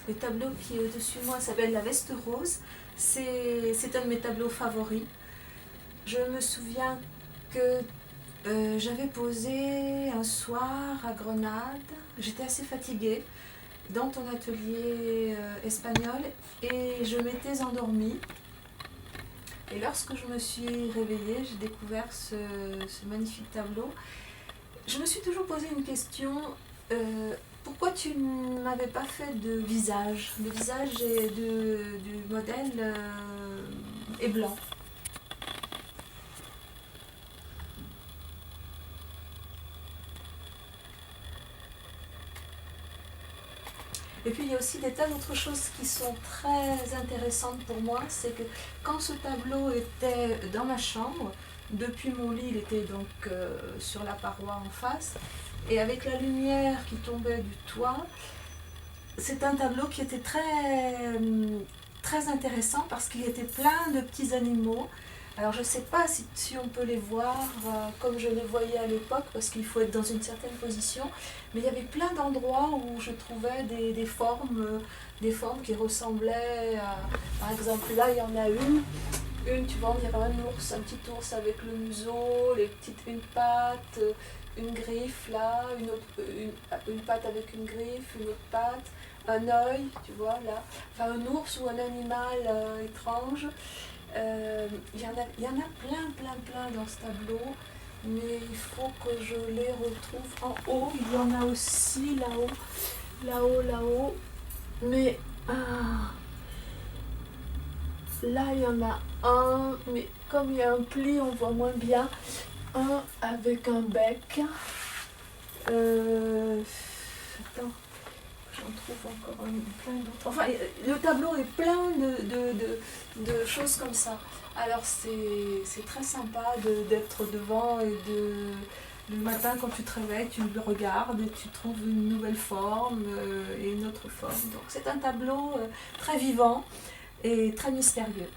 Le tableau qui est au-dessus de moi s'appelle La Veste Rose. C'est un de mes tableaux favoris. Je me souviens que j'avais posé un soir à Grenade. J'étais assez fatiguée dans ton atelier espagnol et je m'étais endormie. Et lorsque je me suis réveillée, j'ai découvert ce magnifique tableau. Je me suis toujours posé une question. Pourquoi tu n'avais pas fait de visage? Le visage du modèle est blanc. Et puis il y a aussi des tas d'autres choses qui sont très intéressantes pour moi. C'est que quand ce tableau était dans ma chambre, depuis mon lit, il était donc sur la paroi en face, et avec la lumière qui tombait du toit, c'est un tableau qui était très intéressant parce qu'il était plein de petits animaux. Alors je ne sais pas si on peut les voir comme je les voyais à l'époque parce qu'il faut être dans une certaine position, mais il y avait plein d'endroits où je trouvais des formes qui ressemblaient à... Par exemple là il y en a une tu vois, il y avait un ours, un petit ours avec le museau, une patte, une griffe là, une patte avec une griffe, une autre patte, un œil, tu vois là, enfin un ours ou un animal étrange. Il y en a plein dans ce tableau, mais il faut que je les retrouve en haut. Il y en a aussi là-haut, mais là il y en a un, mais comme il y a un pli, on voit moins bien. Un avec un bec. Attends, j'en trouve encore plein d'autres. Enfin, le tableau est plein de choses comme ça. Alors c'est très sympa d'être devant et le matin quand tu te réveilles, tu le regardes et tu trouves une nouvelle forme et une autre forme. Donc c'est un tableau très vivant et très mystérieux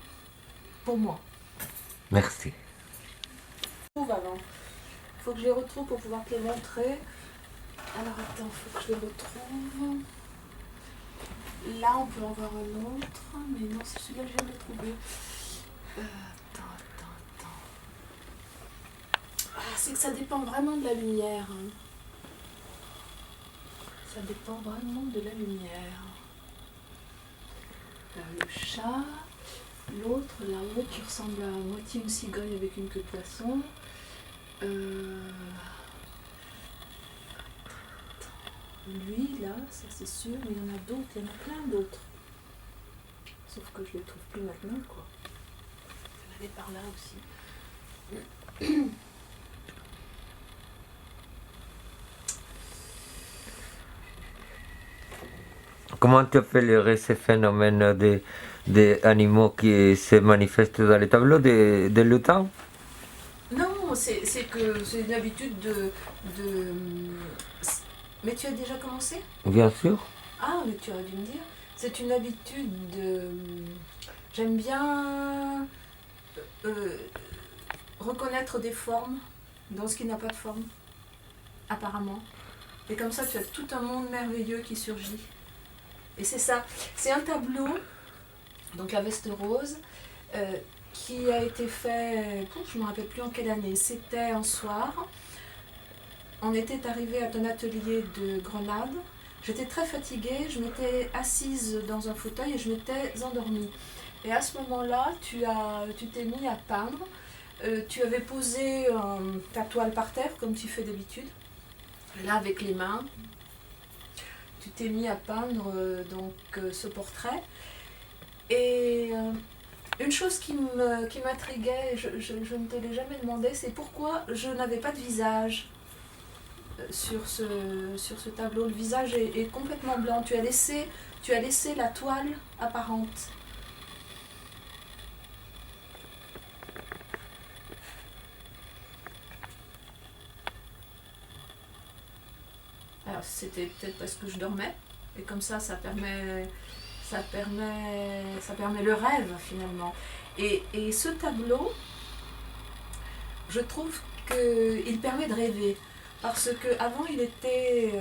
pour moi. Merci. Avant. Il faut que je les retrouve pour pouvoir te les montrer. Alors attends, il faut que je les retrouve. Là, on peut en voir un autre, mais non, c'est celui-là que je viens de trouver. Attends. Ah, c'est que ça dépend vraiment de la lumière. Hein. Ça dépend vraiment de la lumière. Là, le chat. L'autre, là-haut, qui ressemble à moitié une cigogne avec une queue de poisson. Lui, là, ça c'est sûr, mais il y en a d'autres, il y en a plein d'autres. Sauf que je les trouve plus maintenant, quoi. Il y en avait par là aussi. Comment tu appellerais ces phénomènes des animaux qui se manifestent dans les tableaux de lutins? Non, c'est que c'est une habitude de... Mais tu as déjà commencé? Bien sûr. Ah, mais tu aurais dû me dire. C'est une habitude de... J'aime bien reconnaître des formes dans ce qui n'a pas de forme, apparemment. Et comme ça, tu as tout un monde merveilleux qui surgit. Et c'est ça. C'est un tableau, donc La Veste Rose, qui a été fait, je ne me rappelle plus en quelle année. C'était un soir. On était arrivé à ton atelier de Grenade. J'étais très fatiguée, je m'étais assise dans un fauteuil et je m'étais endormie. Et à ce moment-là, tu t'es mis à peindre. Tu avais posé ta toile par terre, comme tu fais d'habitude. Là, avec les mains, tu t'es mis à peindre ce portrait. Et une chose qui m'intriguait, je ne te l'ai jamais demandé, c'est pourquoi je n'avais pas de visage sur ce tableau. Le visage est complètement blanc. Tu as laissé la toile apparente. Alors c'était peut-être parce que je dormais, et comme ça permet le rêve finalement. Et ce tableau, je trouve qu'il permet de rêver. Parce qu'avant il était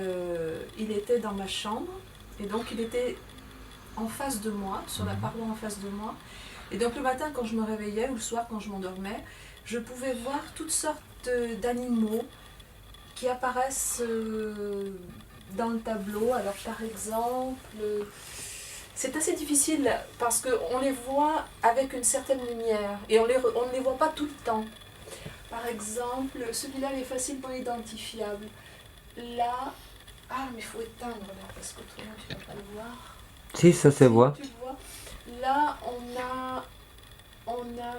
dans ma chambre, et donc il était en face de moi, sur la paroi en face de moi. Et donc le matin quand je me réveillais ou le soir quand je m'endormais, je pouvais voir toutes sortes d'animaux qui apparaissent dans le tableau. Alors par exemple, c'est assez difficile parce qu'on les voit avec une certaine lumière et on ne les voit pas tout le temps. Par exemple, celui-là il est facilement identifiable. Là, ah mais il faut éteindre là parce qu'autrement tu ne vas pas le voir. Si, ça se voit. Tu le vois. Là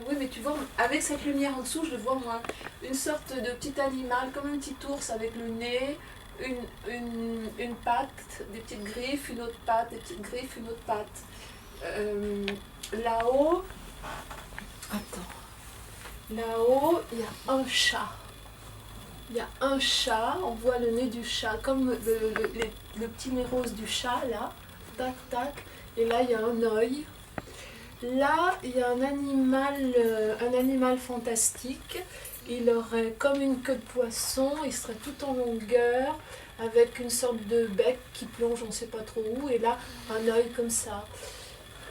oui mais tu vois, avec cette lumière en dessous je le vois moins. Une sorte de petit animal comme un petit ours avec le nez, une patte, des petites griffes, une autre patte, des petites griffes, une autre patte. Là-haut, là-haut, il y a un chat. Il y a un chat, on voit le nez du chat, comme le petit nez rose du chat, là. Tac, tac. Et là, il y a un œil. Là, il y a un animal fantastique. Il aurait comme une queue de poisson, il serait tout en longueur, avec une sorte de bec qui plonge on ne sait pas trop où, et là, un œil comme ça.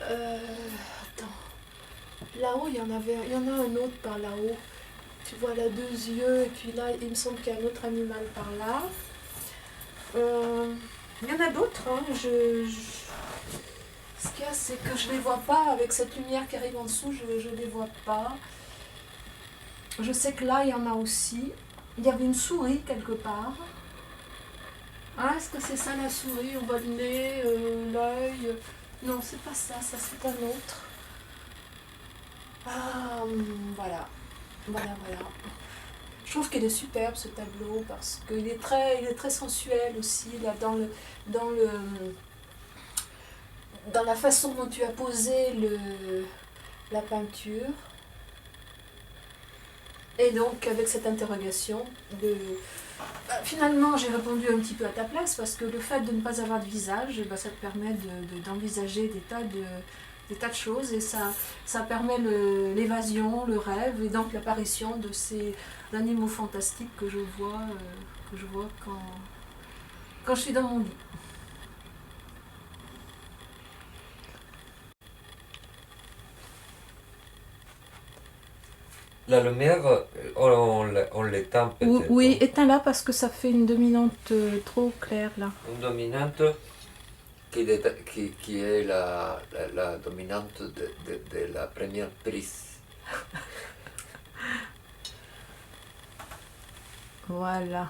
Attends. Là-haut, il y en a un autre par là-haut. Tu vois là 2 yeux, et puis là, il me semble qu'il y a un autre animal par là. Il y en a d'autres, hein. Ce qu'il y a, c'est que je ne les vois pas, avec cette lumière qui arrive en dessous, je ne les vois pas. Je sais que là, il y en a aussi. Il y avait une souris quelque part. Ah, est-ce que c'est ça la souris? On voit le nez, l'œil. Non, c'est pas ça, ça c'est un autre. Ah, voilà. Voilà. Je trouve qu'il est superbe ce tableau parce qu'il est très sensuel aussi là, dans la façon dont tu as posé la peinture. Et donc avec cette interrogation, finalement j'ai répondu un petit peu à ta place parce que le fait de ne pas avoir de visage, ça te permet d'envisager des tas de choses et ça permet l'évasion, le rêve et donc l'apparition de ces animaux fantastiques que je vois quand je suis dans mon lit. La lumière, on l'éteint peut-être. Oui, éteins-la parce que ça fait une dominante trop claire là. Une dominante qui est la dominante de la première prise. Voilà.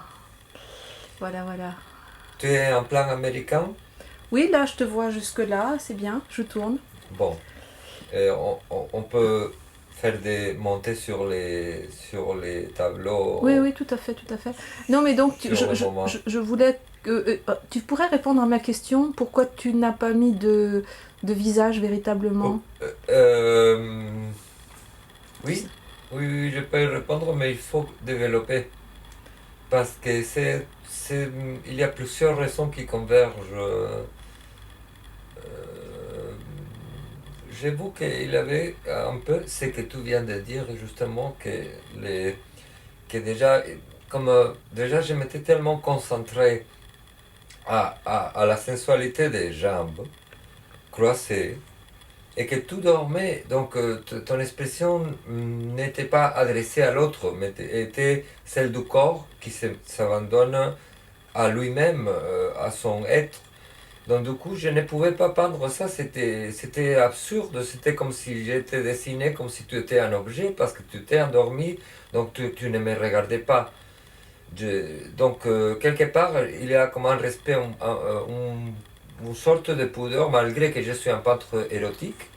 Tu es en plan américain? Oui, là je te vois jusque là, c'est bien, je tourne. Bon, on peut faire des montées sur les tableaux. Oui, tout à fait. Non, mais donc, je voulais que... tu pourrais répondre à ma question, pourquoi tu n'as pas mis de visage véritablement? Oui, je peux répondre, mais il faut développer. Parce que il y a plusieurs raisons qui convergent. J'avoue qu'il y avait un peu ce que tu viens de dire, justement, que déjà, déjà je m'étais tellement concentré à la sensualité des jambes croisées et que tout dormait, donc ton expression n'était pas adressée à l'autre, mais était celle du corps qui s'abandonne à lui-même, à son être. Donc du coup, je ne pouvais pas peindre ça, c'était absurde, c'était comme si j'étais dessiné, comme si tu étais un objet, parce que tu t'es endormi, donc tu ne me regardais pas. Donc quelque part, il y a comme un respect, une sorte de pudeur, malgré que je suis un peintre érotique,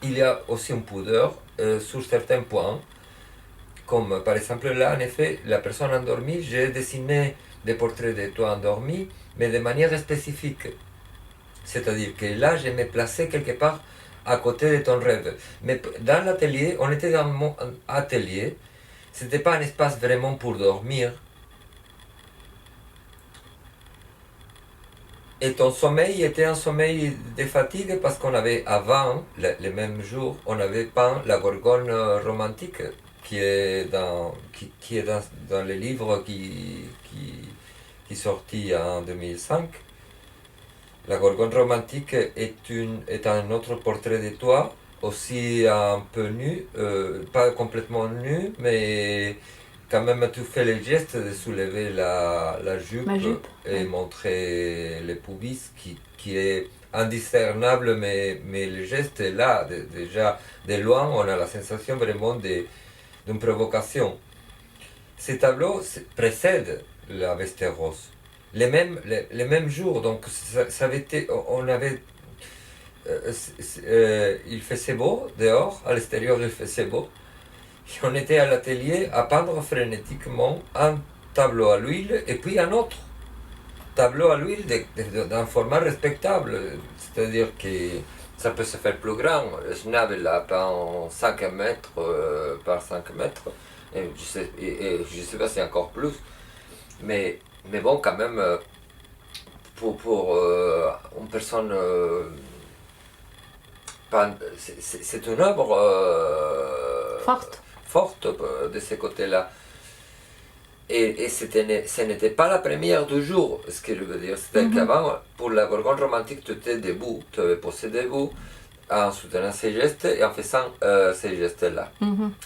il y a aussi une pudeur sur certains points, comme par exemple là, en effet, la personne endormie, j'ai dessiné des portraits de toi endormi, mais de manière spécifique. C'est-à-dire que là, je me plaçais quelque part à côté de ton rêve. Mais dans l'atelier, on était dans mon atelier, c'était pas un espace vraiment pour dormir. Et ton sommeil était un sommeil de fatigue parce qu'on avait avant, le même jour, on avait peint la Gorgone romantique qui est dans le livre qui sortit en 2005. La Gorgone romantique est un autre portrait de toi, aussi un peu nu, pas complètement nu, mais quand même tu fais le geste de soulever la Ma jupe jupe. et montrer les pubis qui est indiscernable, mais le geste est là. Déjà, de loin, on a la sensation vraiment d'une provocation. Ces tableaux précèdent la Westeros. Les mêmes jours, donc ça avait été, on avait, il faisait beau dehors, à l'extérieur il faisait beau, et on était à l'atelier à peindre frénétiquement un tableau à l'huile et puis un autre tableau à l'huile d'un format respectable, c'est-à-dire que ça peut se faire plus grand. Schnabe l'a peint en 5 mètres par 5 mètres, et je sais pas si encore plus, mais bon, quand même, pour une personne, c'est une œuvre forte de ce côté-là. Et ce n'était pas la première du jour, ce que je veux dire. C'était qu'avant, pour la Gorgone romantique, tu étais debout, tu avais posé debout, en soutenant ces gestes et en faisant ces gestes-là.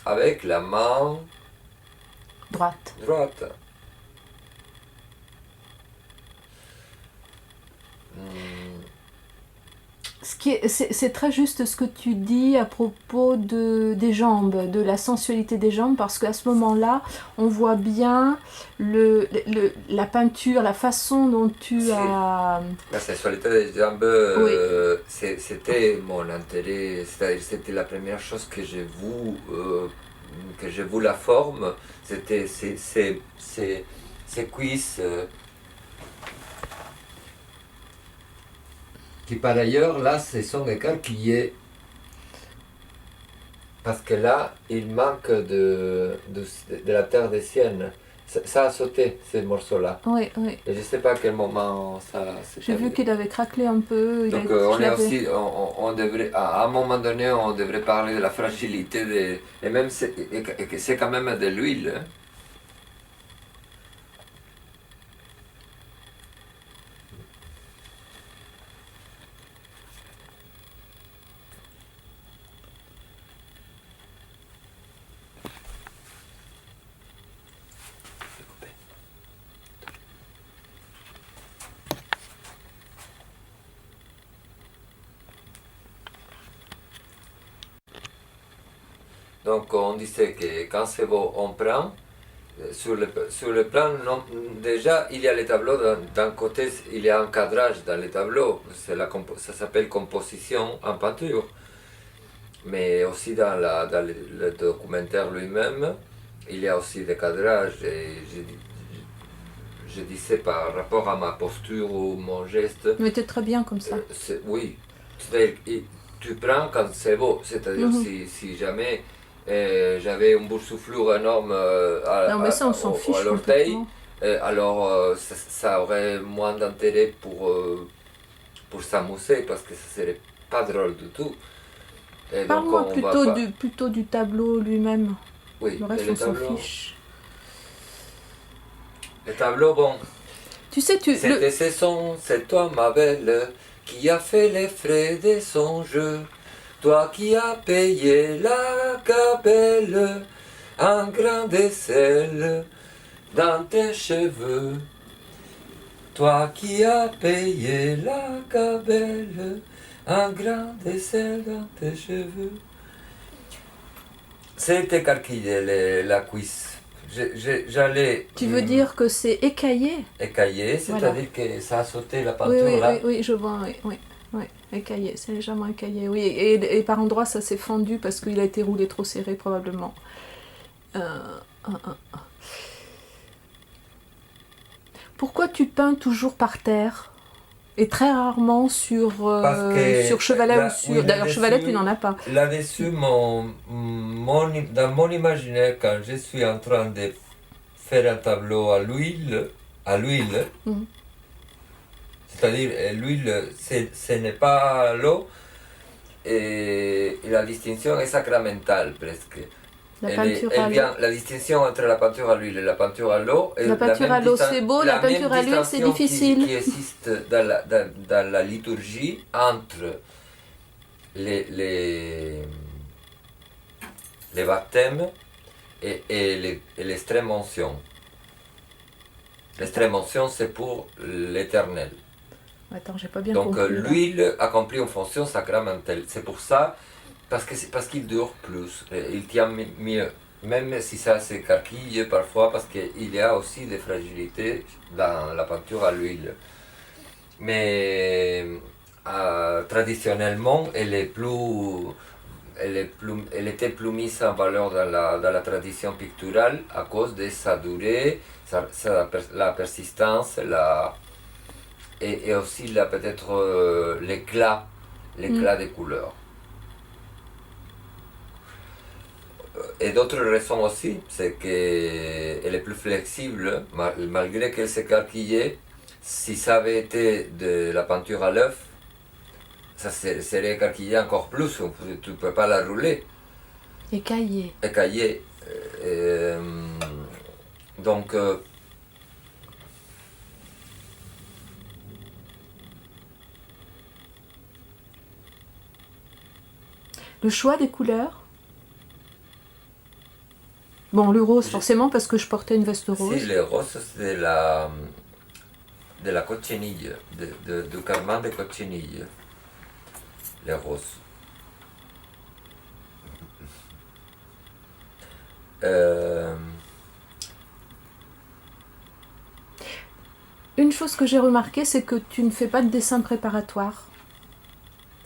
Avec la main Droite. C'est très juste ce que tu dis à propos des jambes, de la sensualité des jambes, parce qu'à ce moment-là, on voit bien la peinture, la façon dont tu as... La sensualité des jambes, c'était mon intérêt, c'est-à-dire c'était la première chose que j'ai vu la forme, c'était ces cuisses. Qui par ailleurs, là, se sont écarquillés. Parce que là, il manque de la terre des siennes. Ça a sauté, ces morceaux-là. Oui. Et je ne sais pas à quel moment ça s'est J'ai vu qu'il avait craquelé un peu. Donc on devrait, à un moment donné, on devrait parler de la fragilité et même c'est quand même de l'huile. Hein. Donc on disait que quand c'est beau, on prend. Sur le plan, non, déjà il y a les tableaux, d'un côté il y a un cadrage dans les tableaux, ça s'appelle composition en peinture. Mais aussi dans le documentaire lui-même, il y a aussi des cadrages. Et je disais par rapport à ma posture ou mon geste. Mais tu es très bien comme ça. Oui, tu prends quand c'est beau, c'est-à-dire si jamais j'avais une boursouflure énorme Non, mais ça, on s'en fiche à l'orteil, alors ça aurait moins d'intérêt pour s'amuser parce que ça serait pas drôle du tout. Parle-moi plutôt du tableau lui-même. Oui, le reste, on s'en fiche. Le tableau, bon. Tu sais, c'est toi, ma belle, qui a fait les frais de son jeu. Toi qui as payé la gabelle, un grain de sel dans tes cheveux. Toi qui as payé la gabelle, un grain de sel dans tes cheveux. C'est écarquillé la cuisse. J'allais. Tu veux dire que c'est écaillé? Écaillé, c'est-à-dire que ça a sauté la peinture là. Oui, je vois, oui. Écaillé, c'est légèrement écaillé, oui. Et par endroits, ça s'est fendu parce qu'il a été roulé trop serré, probablement. Pourquoi tu peins toujours par terre? Et très rarement sur chevalet ou sur... D'ailleurs, chevalet, tu n'en as pas. Là-dessus, dans mon imaginaire, quand je suis en train de faire un tableau à l'huile, c'est-à-dire l'huile, ce n'est pas l'eau, et la distinction est sacramentale presque. La peinture à l'eau. La distinction entre la peinture à l'huile et la peinture à l'eau. La peinture à l'eau, c'est beau, la peinture à l'huile, c'est difficile. Qui existe dans la liturgie entre les baptêmes et l'extrême onction. L'extrême onction, c'est pour l'éternel. Attends, j'ai pas bien Donc compris. l'huile accomplit une fonction sacramentelle. C'est pour ça, parce qu'il dure plus, il tient mieux. Même si ça s'écarquille parfois, parce qu'il y a aussi des fragilités dans la peinture à l'huile. Mais traditionnellement, elle était plus mise en valeur dans la tradition picturale à cause de sa durée, la persistance, et aussi peut-être l'éclat des couleurs. Et d'autres raisons aussi, c'est qu'elle est plus flexible, malgré qu'elle s'écarquillait. Si ça avait été de la peinture à l'œuf, ça serait écarquillé encore plus, tu ne peux pas la rouler. Écaillé. Écaillé. Donc, le choix des couleurs. Bon, le rose, forcément, parce que je portais une veste rose. Si, le rose, c'est de la cochenille, du carmin de cochenille. Les roses. Une chose que j'ai remarqué, c'est que tu ne fais pas de dessin préparatoire.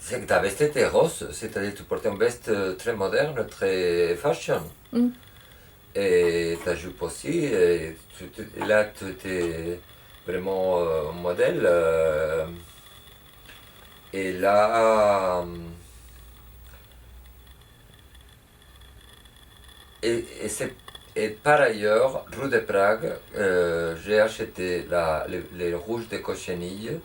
C'est que ta veste était rose, c'est-à-dire que tu portais une veste très moderne, très fashion. Et ta jupe aussi, et là tu étais vraiment un modèle. Et là, et par ailleurs, rue de Prague, j'ai acheté les rouges de cochenille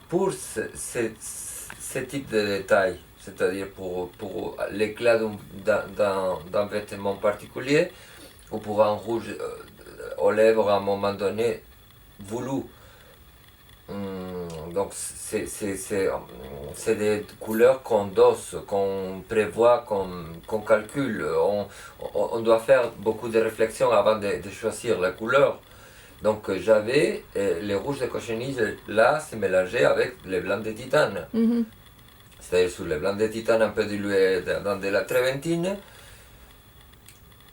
pour ce type de détail, c'est-à-dire pour l'éclat d'un vêtement particulier ou pour un rouge aux lèvres à un moment donné voulu. Donc c'est des couleurs qu'on dose, qu'on prévoit, qu'on calcule. On doit faire beaucoup de réflexions avant de choisir la couleur. Donc j'avais les rouges de cochenille, là c'est mélangé avec les blancs de titane. C'est-à-dire sur les blancs de titane un peu dilués dans de la tréventine.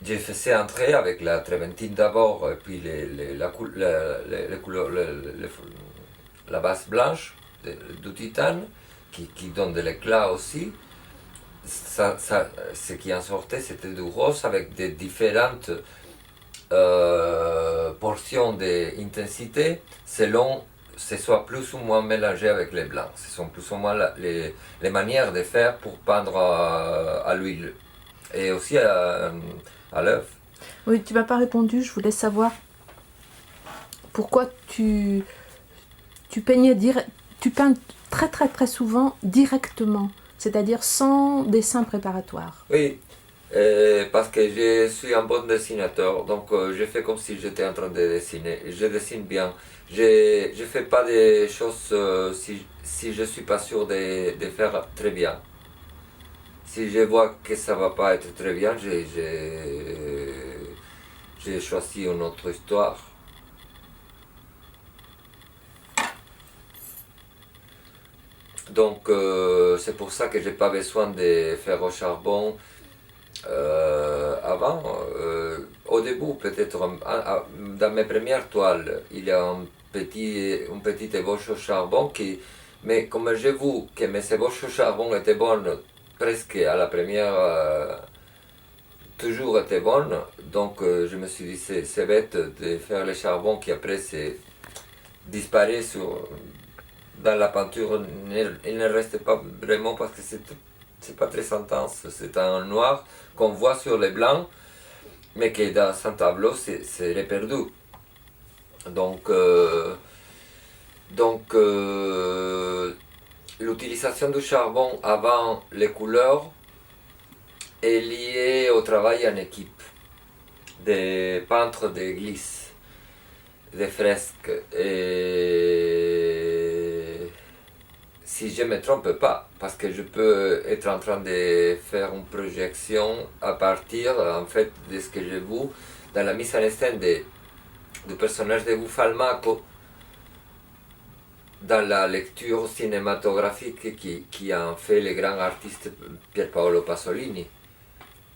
J'ai fait ça entrer avec la tréventine d'abord, et puis la base blanche du titane qui donne de l'éclat aussi. Ce qui en sortait, c'était du rose avec des différentes portions d'intensité selon ce soit plus ou moins mélangé avec les blancs. Ce sont plus ou moins les manières de faire pour peindre à l'huile et aussi à l'œuf. Oui, tu m'as pas répondu, je voulais savoir pourquoi tu peins très très très souvent directement, c'est-à-dire sans dessin préparatoire. Oui, parce que je suis un bon dessinateur, donc je fais comme si j'étais en train de dessiner. Je dessine bien. Je ne fais pas des choses si je ne suis pas sûr de faire très bien. Si je vois que ça ne va pas être très bien, j'ai choisi une autre histoire. Donc c'est pour ça que je n'ai pas besoin de faire au charbon avant. Au début, peut-être, dans mes premières toiles, il y a une petite ébauche au charbon mais comme j'ai vu que mes ébauches au charbon étaient bonnes presque à la première, toujours étaient bonnes, donc je me suis dit c'est bête de faire le charbon qui après disparaît dans la peinture, il ne reste pas vraiment parce que c'est pas très intense, c'est un noir qu'on voit sur les blancs, mais qui dans un tableau c'est perdu. Donc l'utilisation du charbon avant les couleurs est lié au travail en équipe des peintres d'église, des fresques. Et si je ne me trompe pas, parce que je peux être en train de faire une projection à partir en fait de ce que j'ai vu dans la mise en scène du personnage de Buffalmacco, dans la lecture cinématographique qui en fait le grand artiste Pier Paolo Pasolini.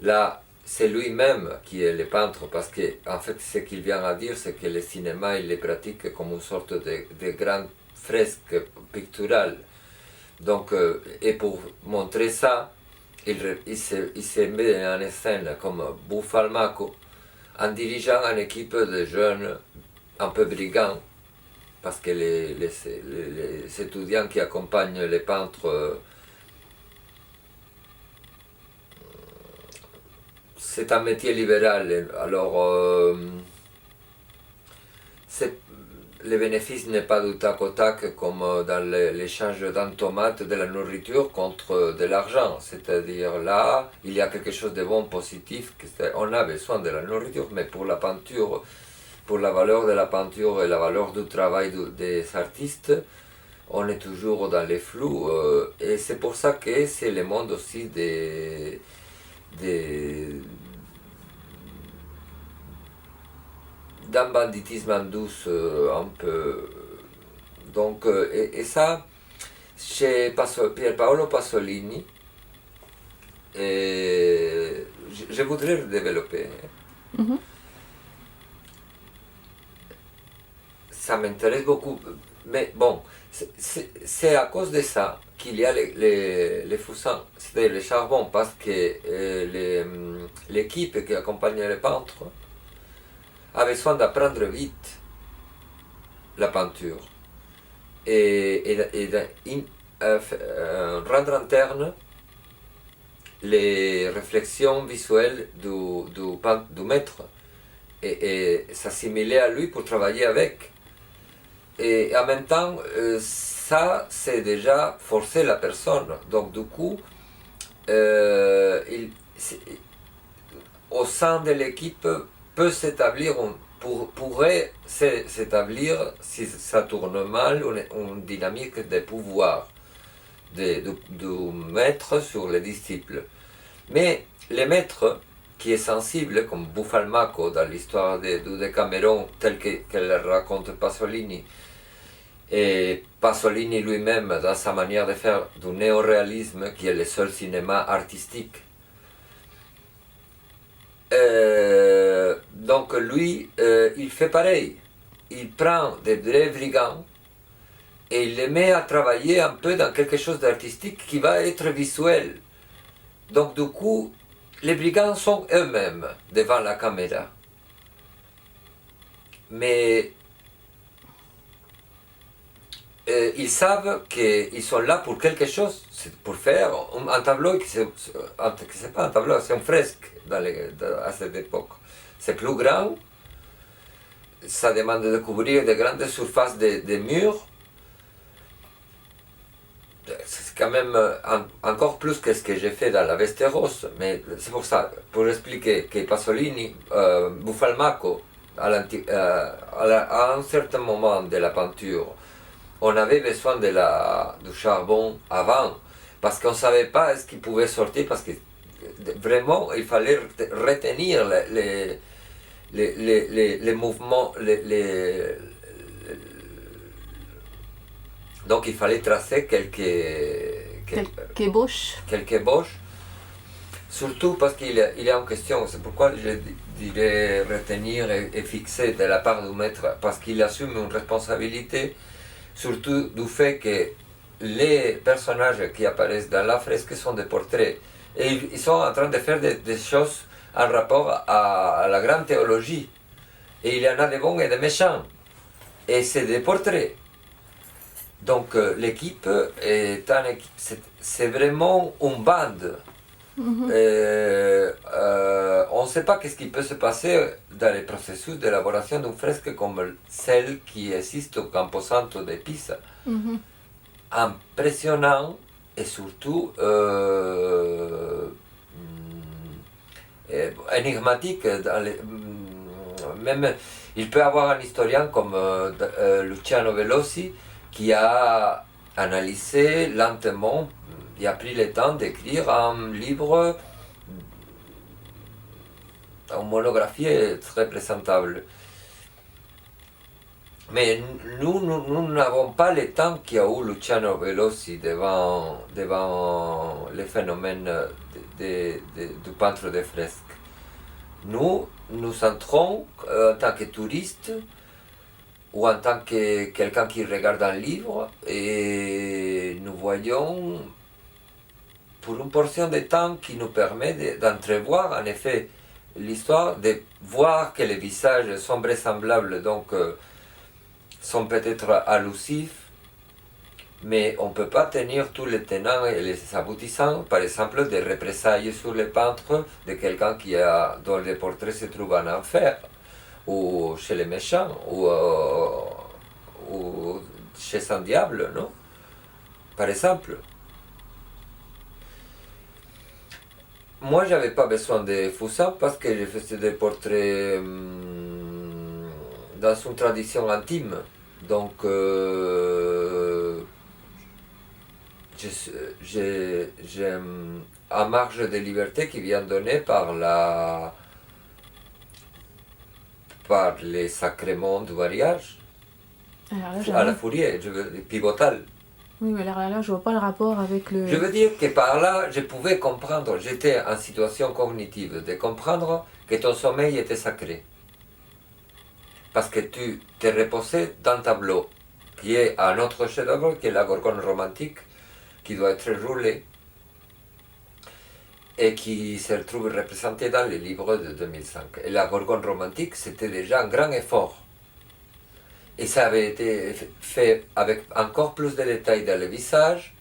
Là, c'est lui-même qui est le peintre, parce que en fait, ce qu'il vient à dire, c'est que le cinéma, il les pratique comme une sorte de grande fresque picturale. Donc, et pour montrer ça, il se met en scène comme Buffalmacco, en dirigeant une équipe de jeunes un peu brigands, parce que les étudiants qui accompagnent les peintres, c'est un métier libéral. Alors, le bénéfice n'est pas du tac au tac comme dans l'échange d'un tomate de la nourriture contre de l'argent. C'est-à-dire là, il y a quelque chose de bon, positif, on a besoin de la nourriture, mais pour la peinture, pour la valeur de la peinture et la valeur du travail des artistes, on est toujours dans les flous. Et c'est pour ça que c'est le monde aussi d'un banditisme en douce un peu. Donc, et ça, chez Pier Paolo Pasolini, je voudrais le développer. Mhm. Ça m'intéresse beaucoup. Mais bon, c'est à cause de ça qu'il y a les foussins, c'est-à-dire les charbons, parce que l'équipe qui accompagne les peintres a besoin d'apprendre vite la peinture et rendre interne les réflexions visuelles du maître et s'assimiler à lui pour travailler avec. Et en même temps, ça, c'est déjà forcer la personne. Donc, du coup, au sein de l'équipe, peut s'établir, pourrait s'établir, si ça tourne mal, une dynamique de pouvoir du maître sur les disciples. Mais les maîtres, qui est sensible, comme Buffalmacco dans l'histoire du Decameron, tel qu'elle raconte Pasolini, et Pasolini lui-même dans sa manière de faire du néoréalisme, qui est le seul cinéma artistique. Donc lui, il fait pareil. Il prend des vrais brigands et il les met à travailler un peu dans quelque chose d'artistique qui va être visuel. Donc du coup, les brigands sont eux-mêmes devant la caméra. Mais ils savent qu'ils sont là pour quelque chose, c'est pour faire un tableau qui c'est pas un tableau, c'est une fresque à cette époque. C'est plus grand, ça demande de couvrir de grandes surfaces de murs. C'est quand même encore plus que ce que j'ai fait dans la Westeros, mais c'est pour ça, pour expliquer que Pasolini, Buffalmacco, à un certain moment de la peinture, on avait besoin du charbon avant, parce qu'on ne savait pas ce qui pouvait sortir, parce que vraiment il fallait retenir les mouvements, donc il fallait tracer quelques ébauches, surtout parce qu'il y a une question, c'est pourquoi je dirais retenir et fixer de la part du maître, parce qu'il assume une responsabilité, surtout du fait que les personnages qui apparaissent dans la fresque sont des portraits. Et ils sont en train de faire des choses en rapport à la grande théologie. Et il y en a des bons et des méchants. Et c'est des portraits. Donc l'équipe c'est vraiment une bande. On ne sait pas qu'est-ce qui peut se passer dans le processus d'élaboration d'une fresque comme celle qui existe au Camposanto de Pisa. Impressionnant et surtout énigmatique. Même, il peut y avoir un historien comme Luciano Velosi qui a analysé lentement et a pris le temps d'écrire un livre, une monographie très présentable. Mais nous n'avons pas le temps qu'a eu Luciano Velosi devant les phénomènes du peintre de fresques. Nous entrons en tant que touristes ou en tant que quelqu'un qui regarde un livre et nous voyons pour une portion de temps qui nous permet d'entrevoir en effet l'histoire, de voir que les visages sont vraisemblables, donc sont peut-être allusifs, mais on ne peut pas tenir tous les tenants et les aboutissants, par exemple des représailles sur les peintres de quelqu'un dont le portrait se trouve en enfer, ou chez les méchants, ou chez un diable, non? Par exemple. Moi, j'avais pas besoin de Fussin parce que je faisais des portraits dans une tradition intime. Donc, j'ai un marge de liberté qui vient donnée par les sacrements du mariage, à la Fourier, pivotal. Oui, mais alors là, je vois pas le rapport avec le... Je veux dire que par là, je pouvais comprendre, j'étais en situation cognitive, de comprendre que ton sommeil était sacré. Parce que tu t'es reposé dans un tableau, qui est un autre chef-d'œuvre, qui est la Gorgone romantique, qui doit être roulée, et qui se retrouve représentée dans les livres de 2005. Et la Gorgone romantique, c'était déjà un grand effort. Et ça avait été fait avec encore plus de détails dans le visage,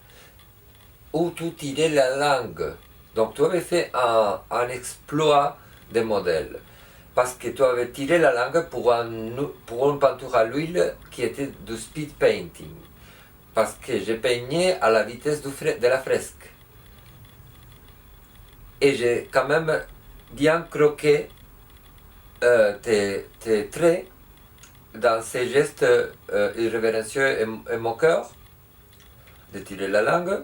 où tu tirais la langue. Donc tu avais fait un exploit de modèle. Parce que tu avais tiré la langue pour une peinture à l'huile qui était du speed painting. Parce que je peignais à la vitesse de la fresque. Et j'ai quand même bien croqué tes traits dans ces gestes irrévérencieux et moqueurs, de tirer la langue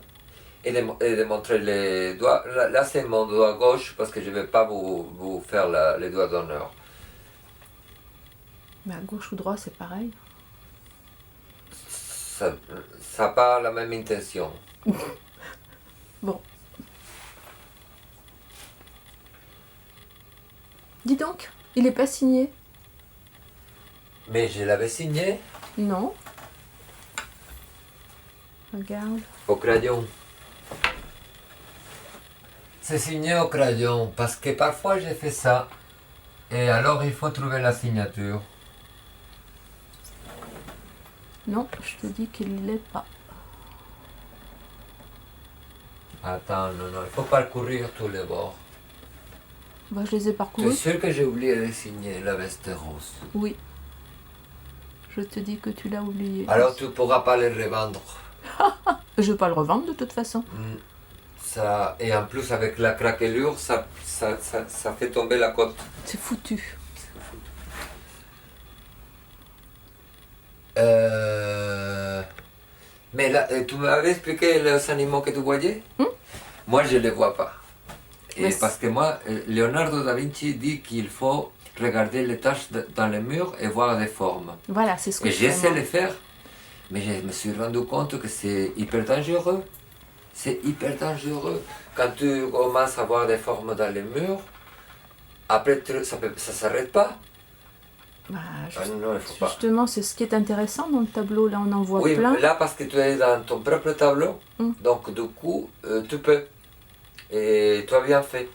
et de montrer les doigts. Là, c'est mon doigt gauche parce que je ne vais pas vous faire les doigts d'honneur. Mais à gauche ou droit, c'est pareil. Ça n'a pas la même intention. Bon. Dis donc, il n'est pas signé. Mais je l'avais signé. Non. Regarde. Au crayon. C'est signé au crayon parce que parfois j'ai fait ça. Et alors il faut trouver la signature. Non, je te dis qu'il ne l'est pas. Attends, non, il faut parcourir tous les bords. Bah, je les ai Tu es parcourus. sûr que j'ai oublié de signer la veste rose? Oui. Je te dis que tu l'as oublié. Alors tu ne pourras pas les revendre. Je ne vais pas le revendre de toute façon. Ça, et en plus avec la craquelure, ça fait tomber la cote. C'est foutu. Mais là, tu m'avais expliqué les animaux que tu voyais? Moi, je ne les vois pas. Et parce que moi, Leonardo da Vinci dit qu'il faut regarder les taches dans les murs et voir des formes. Voilà, c'est ce que Et je fais, j'essaie de moi. le faire, mais je me suis rendu compte que c'est hyper dangereux. C'est hyper dangereux. Quand tu commences à voir des formes dans les murs, après ça ne s'arrête pas. Bah, Non, il faut pas. justement, c'est ce qui est intéressant dans le tableau. Là, on en voit Oui, plein. là parce que tu es dans ton propre tableau, donc du coup, tu peux. Et tu as bien fait.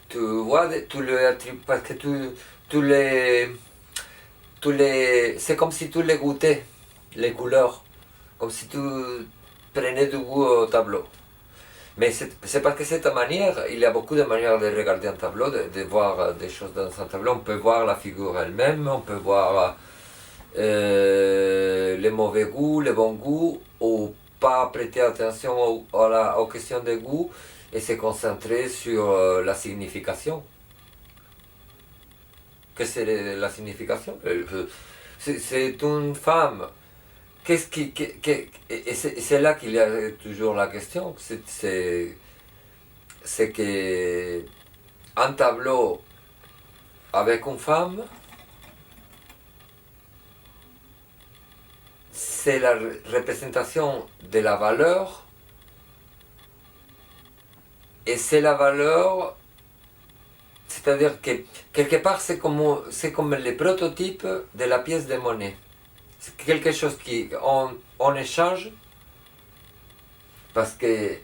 Tu vois tous les attributs, parce que c'est comme si tu les goûtais, les couleurs, comme si tu prenais du goût au tableau. Mais c'est parce que c'est ta manière, il y a beaucoup de manières de regarder un tableau, de voir des choses dans un tableau. On peut voir la figure elle-même, on peut voir les mauvais goûts, les bons goûts, ou pas prêter attention aux questions de goût et se concentrer sur la signification. que c'est la signification. C'est une femme. Qu'est-ce qui, et c'est là qu'il y a toujours la question. C'est que un tableau avec une femme, c'est la représentation de la valeur, et c'est la valeur, c'est-à-dire que quelque part c'est comme le prototype de la pièce de monnaie. C'est quelque chose on échange, parce que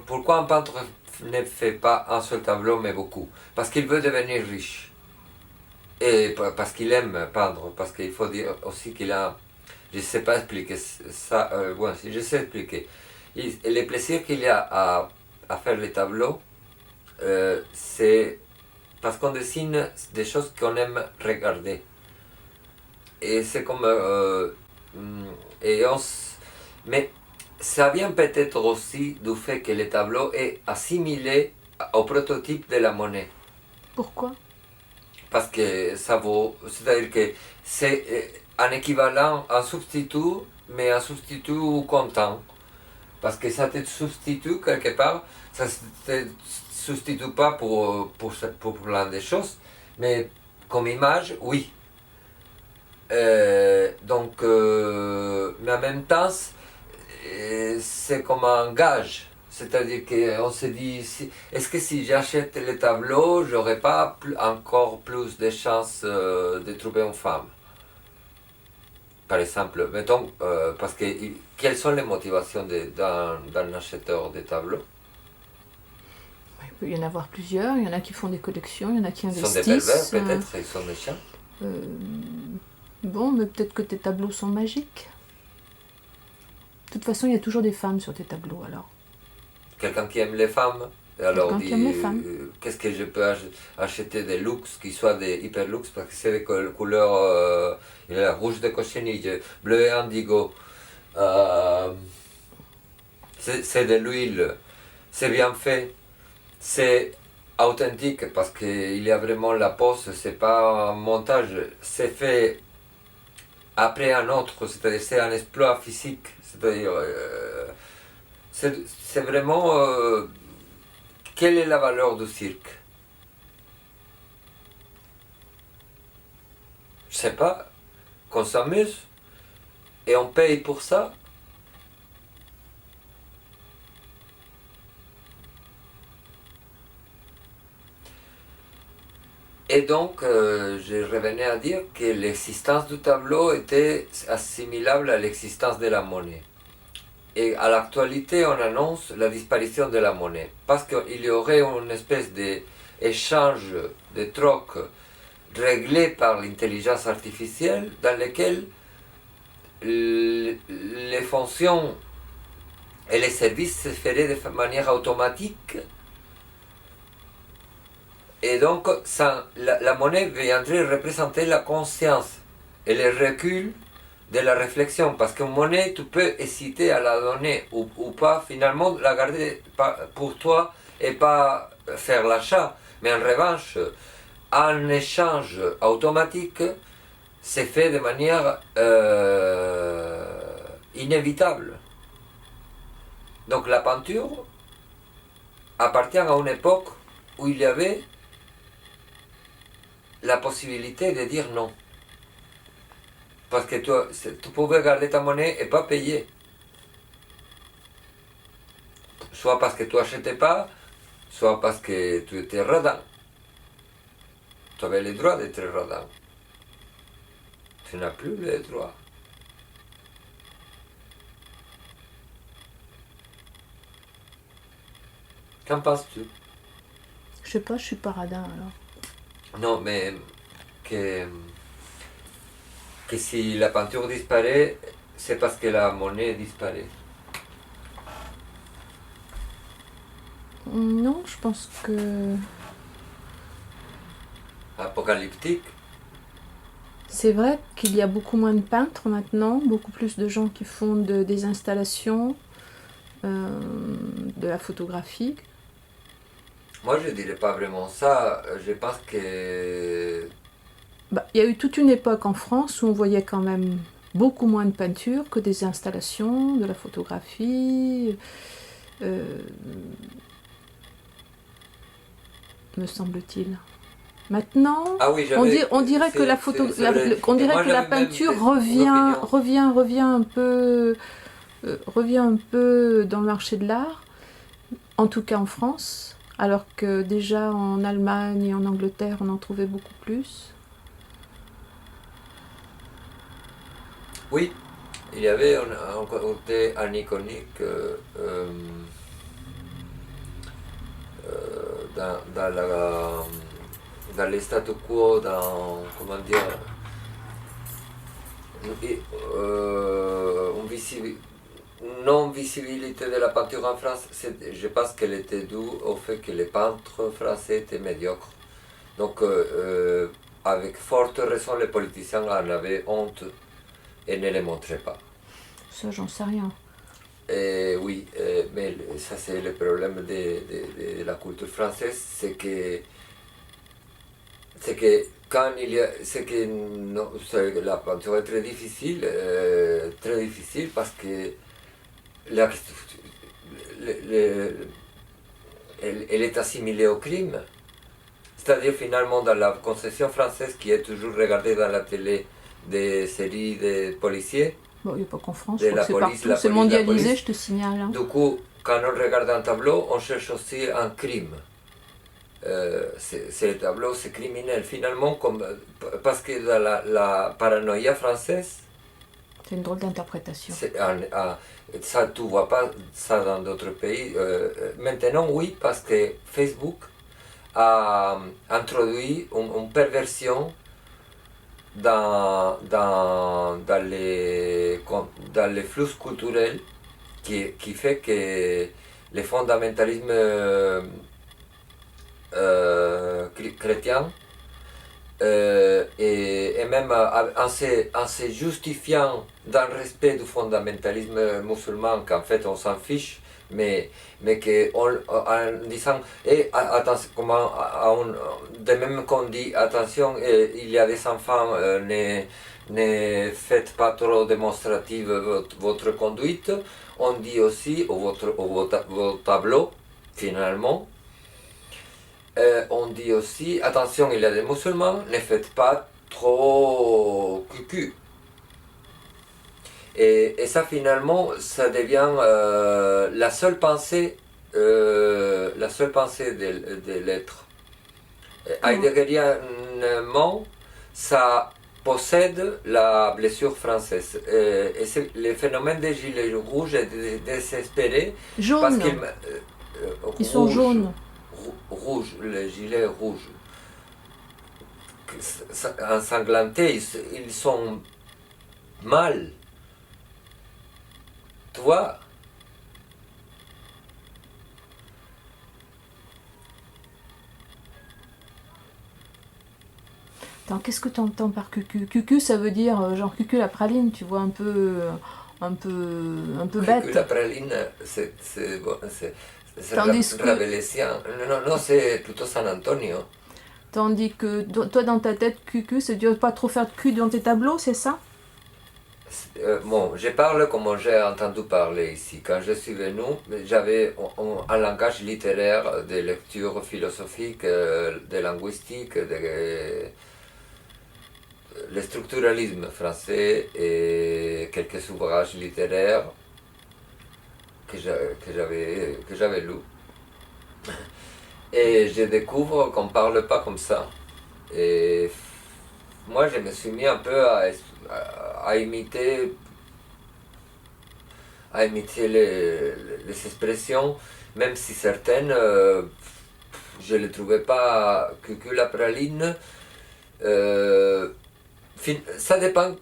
pourquoi un peintre ne fait pas un seul tableau mais beaucoup? Parce qu'il veut devenir riche. Et parce qu'il aime peindre, parce qu'il faut dire aussi qu'il a, je ne sais pas expliquer ça, bon, si je sais expliquer, le plaisir qu'il y a à faire les tableaux, c'est parce qu'on dessine des choses qu'on aime regarder. Et c'est comme, mais ça vient peut-être aussi du fait que le tableau est assimilé au prototype de la monnaie. Pourquoi? Parce que ça vaut, c'est-à-dire que c'est un équivalent, un substitut, mais un substitut content. Parce que ça te substitue quelque part, ça ne te substitue pas pour plein de choses, mais comme image, oui. Donc, mais en même temps, c'est comme un gage. C'est-à-dire qu'on se dit, est-ce que si j'achète les tableaux, j'aurais pas encore plus de chances de trouver une femme? Par exemple, mettons, parce que quelles sont les motivations d'un acheteur de tableaux? Il peut y en avoir plusieurs, il y en a qui font des collections, il y en a qui Ils sont investissent. des pervers peut-être, ils sont méchants. Bon, mais peut-être que tes tableaux sont magiques. De toute façon, il y a toujours des femmes sur tes tableaux, alors. Quelqu'un qui aime les femmes, et alors Quelqu'un qui aime les femmes. Qu'est-ce que je peux acheter des luxe, qui soient des hyper luxe, parce que c'est des couleurs, il y a rouge de cochenille, bleu et indigo, c'est de l'huile, c'est bien fait, c'est authentique, parce qu'il y a vraiment la pose, c'est pas un montage, c'est fait après un autre, c'est-à-dire c'est un exploit physique, c'est-à-dire c'est vraiment quelle est la valeur du cirque? Je sais pas, qu'on s'amuse et on paye pour ça. Et donc, je revenais à dire que l'existence du tableau était assimilable à l'existence de la monnaie. Et à l'actualité, on annonce la disparition de la monnaie, parce qu'il y aurait une espèce d'échange, de troc réglé par l'intelligence artificielle, dans lequel les fonctions et les services se feraient de manière automatique. Et donc, la monnaie viendrait représenter la conscience et le recul de la réflexion, parce qu'une monnaie, tu peux hésiter à la donner ou pas, finalement la garder pour toi et pas faire l'achat. Mais en revanche, un échange automatique, c'est fait de manière inévitable. Donc la peinture appartient à une époque où il y avait la possibilité de dire non. Parce que tu pouvais garder ta monnaie et pas payer. Soit parce que tu n'achetais pas, soit parce que tu étais radin. Tu avais le droit d'être radin. Tu n'as plus le droit. Qu'en penses-tu? Je sais pas, je suis pas radin alors. Non, mais que si la peinture disparaît, c'est parce que la monnaie disparaît. Non, je pense que Apocalyptique. c'est vrai qu'il y a beaucoup moins de peintres maintenant, beaucoup plus de gens qui font des installations, de la photographie. Moi, je ne dirais pas vraiment ça. Je pense que Bah, il y a eu toute une époque en France où on voyait quand même beaucoup moins de peinture que des installations, de la photographie, me semble-t-il. Maintenant, Ah oui, on dirait que on dirait que la peinture revient un peu dans le marché de l'art, en tout cas en France, alors que déjà en Allemagne et en Angleterre, on en trouvait beaucoup plus. Oui, il y avait un côté aniconique dans les statu quo, comment dire, une non-visibilité de la peinture en France. Je pense qu'elle était due au fait que les peintres français étaient médiocres. Donc, avec forte raison, les politiciens en avaient honte et ne les montraient pas. Ça, j'en sais rien. Oui, mais ça c'est le problème de la culture française, c'est que quand il y a, c'est que non, la peinture est très difficile parce que la, elle est assimilée au crime. C'est-à-dire finalement dans la conception française qui est toujours regardée dans la télé des séries de policiers. Bon, il n'y a pas qu'en France, De je crois la que c'est police, partout, c'est mondialisé, je te signale. Hein. Du coup, quand on regarde un tableau, on cherche aussi un crime. C'est le tableau, c'est criminel finalement, parce que dans la paranoïa française, c'est une drôle d'interprétation. Ça, tu vois pas ça dans d'autres pays. Maintenant, oui, parce que Facebook a introduit une perversion dans les flux culturels qui fait que le fondamentalisme chrétien et même en se justifiant dans le respect du fondamentalisme musulman qu'en fait on s'en fiche, mais en disant attention, de même qu'on dit attention, il y a des enfants, ne faites pas trop démonstrative votre conduite, on dit aussi vos tableaux finalement. On dit aussi attention, il y a des musulmans, ne faites pas trop cucu. Et ça finalement, ça devient la seule pensée de l'être. Heideggerianement, ça possède la blessure française. Et c'est le phénomène des gilets rouges est désespéré. Jaune. Parce ils sont jaunes. Rouge, les gilets rouges. Ensanglantés, ils sont mal. Tu vois? Attends, qu'est-ce que tu entends par cucu? Cucu, ça veut dire genre cucu la praline, tu vois, un peu bête. Cucu la praline, c'est Tandis que... rabelaisien. Non, c'est plutôt San Antonio. Tandis que toi, dans ta tête, cucu, c'est de pas trop faire de cul dans tes tableaux, c'est ça? Bon, je parle comme j'ai entendu parler ici. Quand je suis venu, j'avais un langage littéraire de lecture philosophique, de linguistique, le structuralisme français et quelques ouvrages littéraires que j'avais lus. Et je découvre qu'on ne parle pas comme ça. Et moi, je me suis mis un peu à imiter les expressions, même si certaines, je ne les trouvais pas cucu la praline. Ça dépend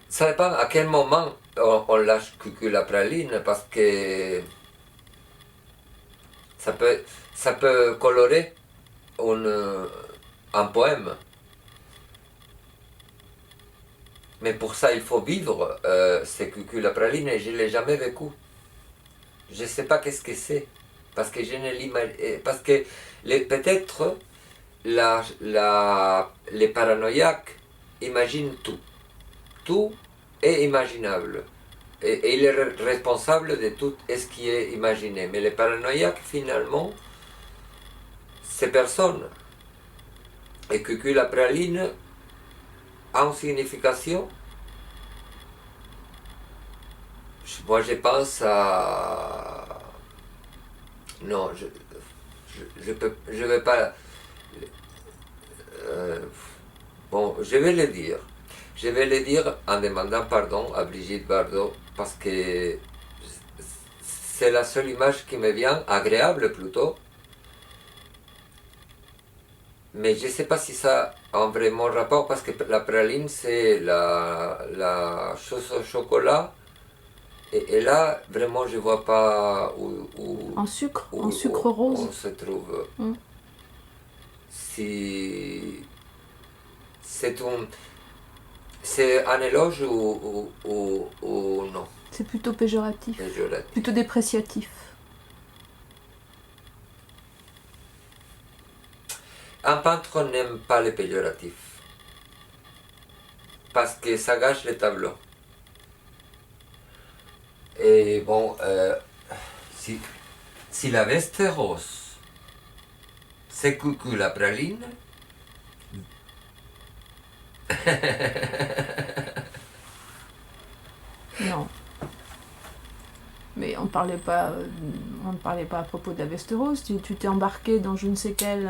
à quel moment on lâche cucu la praline, parce que ça peut colorer un poème. Mais pour ça, il faut vivre. C'est cucu la praline et je ne l'ai jamais vécu. Je ne sais pas qu'est-ce que c'est. Parce que je ne l'imagine. Parce que peut-être les paranoïaques imagine tout. Tout est imaginable. Et il est responsable de tout ce qui est imaginé. Mais le paranoïaque, finalement, c'est personne. Et que la praline a une signification. Moi, je pense à... Non, je vais pas... bon, je vais le dire. Je vais le dire en demandant pardon à Brigitte Bardot parce que c'est la seule image qui me vient, agréable plutôt. Mais je ne sais pas si ça a vraiment rapport parce que la praline c'est la chose au chocolat. Et là, vraiment, je ne vois pas En sucre rose. on se trouve. Mm. Si c'est un éloge ou non? C'est plutôt péjoratif. Plutôt dépréciatif. Un peintre n'aime pas les péjoratifs parce que ça gâche les tableaux. Et bon, si la veste rose, c'est coucou la praline. Non. Mais on ne parlait pas à propos de la veste rose. Tu t'es embarqué dans je ne sais quelle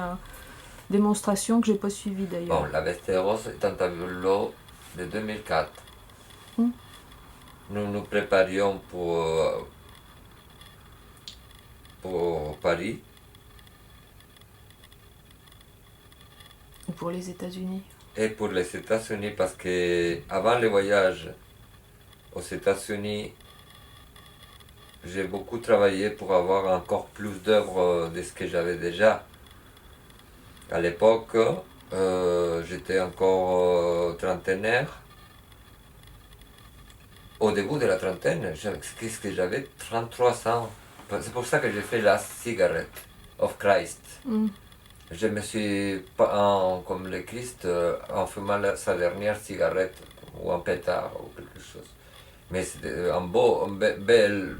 démonstration que j'ai pas suivie d'ailleurs. Bon, la veste rose est un tableau de 2004. Nous nous préparions pour Paris. Ou pour les États-Unis. Et pour les États-Unis, parce que avant le voyage aux États-Unis, j'ai beaucoup travaillé pour avoir encore plus d'œuvres de ce que j'avais déjà. À l'époque, j'étais encore trentenaire. Au début de la trentaine, qu'est-ce que j'avais 33 ans. C'est pour ça que j'ai fait la cigarette of Christ. Je me suis, comme le Christ, en fumant sa dernière cigarette, ou un pétard, ou quelque chose. Mais c'était un bel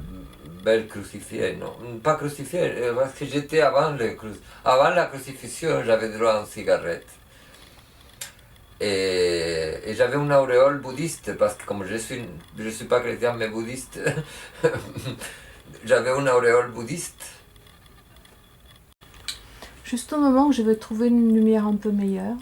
crucifié, non? Pas crucifié, parce que j'étais avant la crucifixion, j'avais droit à une cigarette. Et j'avais une auréole bouddhiste, parce que comme je suis pas chrétien, mais bouddhiste, j'avais une auréole bouddhiste. Juste au moment où je vais trouver une lumière un peu meilleure.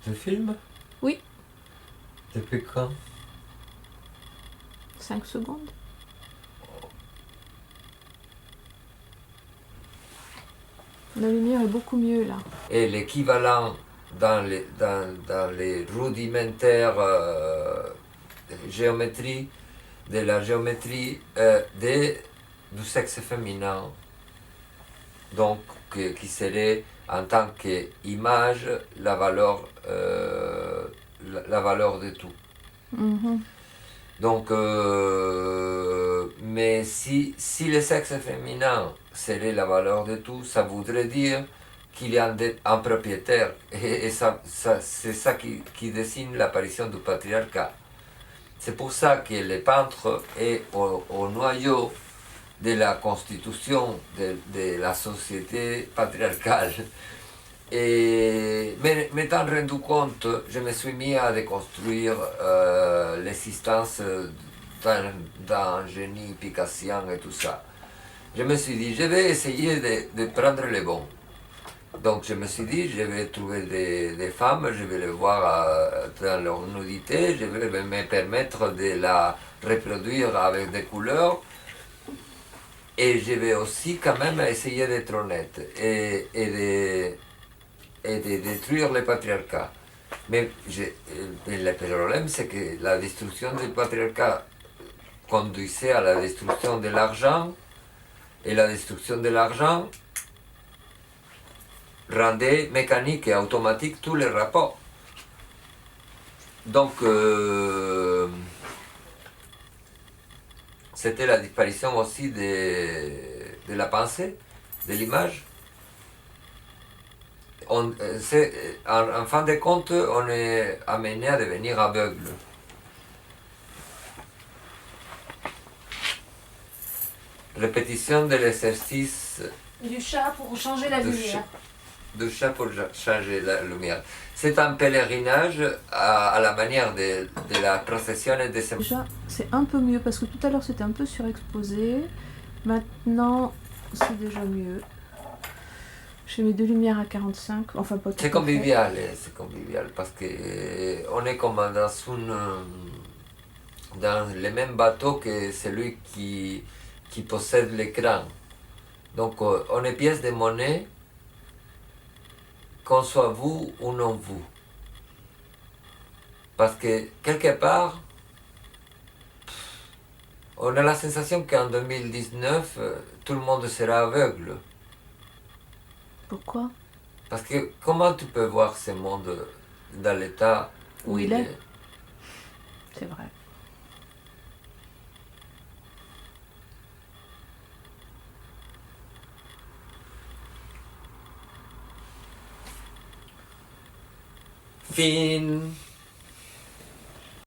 Tu filmes? Oui. Depuis quand? 5 secondes. La lumière est beaucoup mieux là. Et l'équivalent dans les rudimentaires de la géométrie du sexe féminin, donc qui serait en tant qu'image la valeur de tout. Mhm. Donc, mais si le sexe féminin serait la valeur de tout, ça voudrait dire qu'il y a un propriétaire. Et c'est ça qui dessine l'apparition du patriarcat. C'est pour ça que le peintre est au noyau de la constitution de la société patriarcale. Et m'étant rendu compte, je me suis mis à déconstruire l'existence d'un génie picassien et tout ça. Je me suis dit, je vais essayer de prendre le bon. Donc je me suis dit, je vais trouver des femmes, je vais les voir dans leur nudité, je vais me permettre de la reproduire avec des couleurs. Et je vais aussi quand même essayer d'être honnête et de détruire le patriarcat. Mais le problème, c'est que la destruction du patriarcat conduisait à la destruction de l'argent, et la destruction de l'argent rendait mécanique et automatique tous les rapports. Donc, c'était la disparition aussi de la pensée, de l'image. En fin de compte, on est amené à devenir aveugle. Répétition de l'exercice Du chat pour changer la lumière. Du chat pour changer la lumière. C'est un pèlerinage à la manière de la procession de ces... Déjà, c'est un peu mieux parce que tout à l'heure c'était un peu surexposé. Maintenant, c'est déjà mieux. J'ai mis deux lumières à 45, enfin pas tout C'est à convivial, c'est convivial parce que on est comme dans le même bateau que celui qui possède l'écran. Donc on est pièce de monnaie, qu'on soit vous ou non vous. Parce que quelque part, on a la sensation qu'en 2019, tout le monde sera aveugle. Pourquoi? Parce que comment tu peux voir ce monde dans l'état où il est? C'est vrai. Fin.